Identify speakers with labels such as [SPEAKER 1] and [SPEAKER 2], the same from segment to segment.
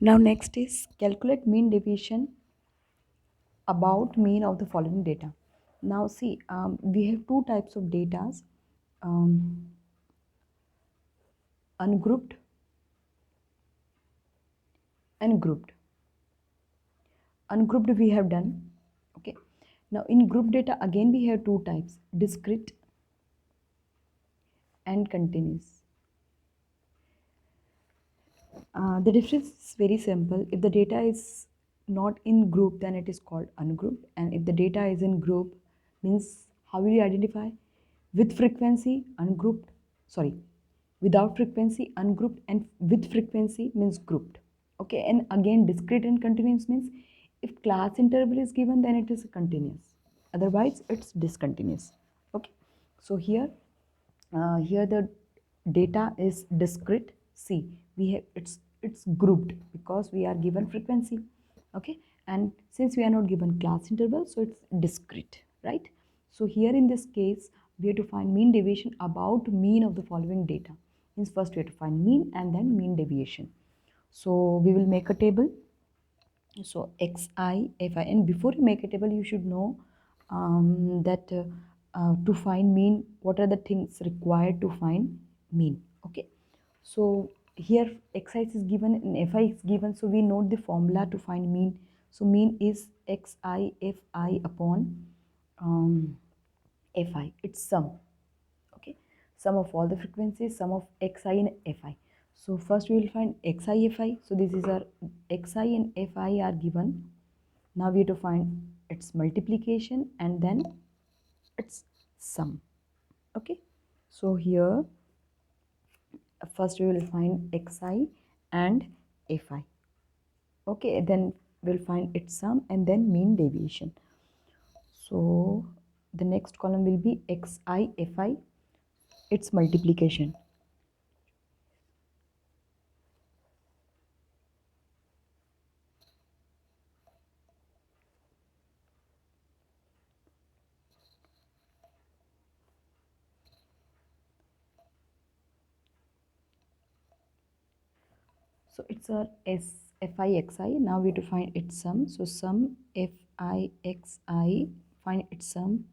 [SPEAKER 1] Now next is calculate mean deviation about mean of the following data. Now see, we have two types of data, um, ungrouped and grouped. Ungrouped we have done. Okay, now in group data again we have two types, discrete and continuous. The difference is very simple. If the data is not in group, then it is called ungrouped, and if the data is in group, means how will you identify? With frequency ungrouped, sorry, without frequency ungrouped, and with frequency means grouped. Okay, and again discrete and continuous means if class interval is given, then it is continuous, otherwise it's discontinuous. Okay, so here the data is discrete. See, we have it's grouped because we are given frequency. Okay, and since we are not given class interval, so it's discrete, right? So here in this case we have to find mean deviation about mean of the following data. Means first we have to find mean and then mean deviation. So we will make a table. So xi fi, and before you make a table you should know that to find mean, what are the things required to find mean. Okay, so here xi is given and fi is given, so we note the formula to find mean. So mean is xi fi upon fi, it's sum. Okay, sum of all the frequencies, sum of xi and fi. So first we will find xi fi. So this is our xi and fi are given. Now we have to find its multiplication and then its sum. Okay, so here first we will find xi and fi. Okay, then we'll find its sum and then mean deviation. So the next column will be xi fi, its multiplication. So it's our fixi. Now we have to find its sum. So sum fixi, find its sum.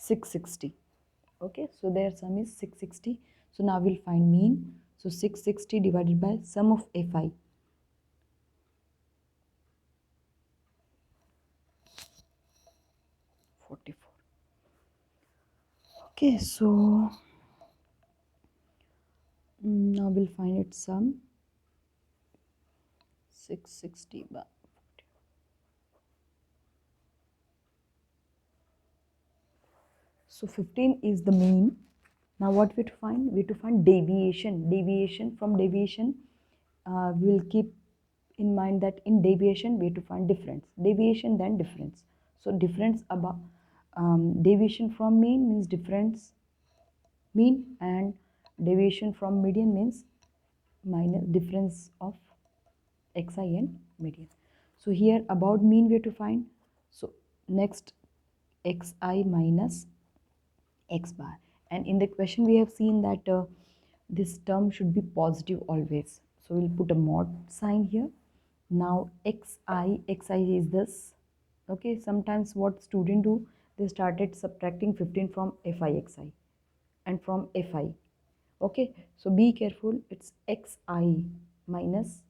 [SPEAKER 1] $660. Okay, so their sum is 660. So now we'll find mean. So 660 divided by sum of fi. $44. Okay, so now we'll find its sum. 660 by 40. So 15 is the mean. Now what we have to find? We have to find deviation. Deviation, from deviation, we will keep in mind that in deviation we have to find difference. Deviation then difference. So difference about deviation from mean means difference mean, and deviation from median means minus difference of xi and median. So here about mean we have to find. So next xi minus x bar, and in the question we have seen that this term should be positive always, so we'll put a mod sign here. Now xi is this. Okay, sometimes what student do, they started subtracting 15 from fixi and from fi. Okay, so be careful, it's xi minus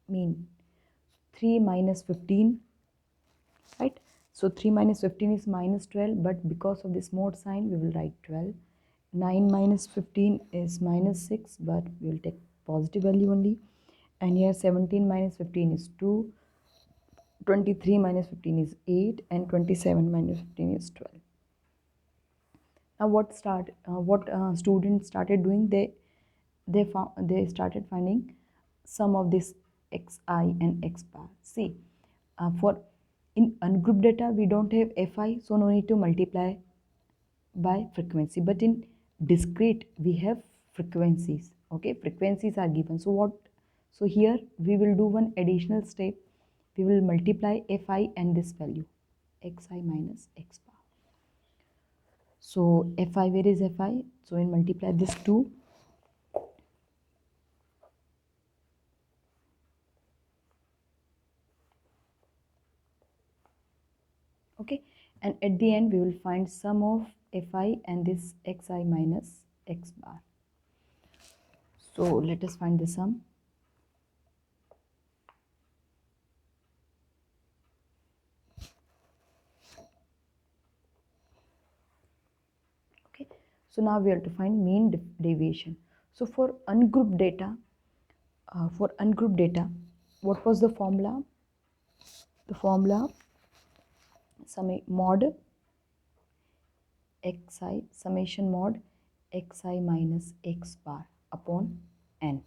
[SPEAKER 1] mean, 3 minus 15, right? So 3 minus 15 is minus 12, but because of this mod sign we will write 12. 9 minus 15 is minus 6, but we will take positive value only. And here 17 minus 15 is 2, 23 minus 15 is 8, and 27 minus 15 is 12. Now what students started doing, they started finding sum of this xi and x bar. See, for in ungrouped data we don't have fi, so no need to multiply by frequency, but in discrete we have frequencies. Okay, frequencies are given, so what, so here we will do one additional step. We will multiply fi and this value xi minus x bar. So fi, where is fi? So we'll multiply this 2. Okay, and at the end we will find sum of fi and this xi minus x bar. So let us find the sum. Okay, so now we have to find mean deviation. So for ungrouped data, what was the formula? The formula mod xi, summation mod xi minus x bar upon n.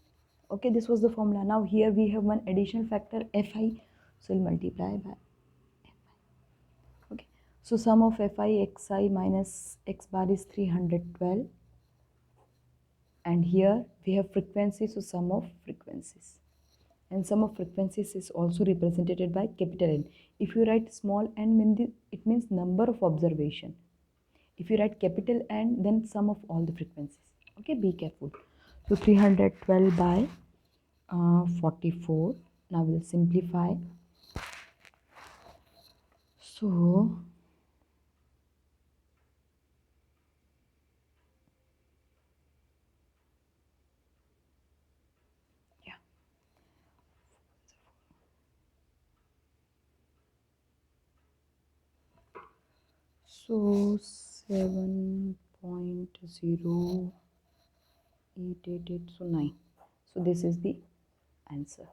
[SPEAKER 1] Okay, this was the formula. Now here we have one additional factor fi, so we'll multiply by. Okay, so sum of fi xi minus x bar is 312, and here we have frequency, so sum of frequencies, and sum of frequencies is also represented by capital N. If you write small n, it means number of observation. If you write capital N, then sum of all the frequencies. Okay, be careful. So 312 by 44. Now we'll simplify. So yeah, so 7.0888, so 9. So this is the answer.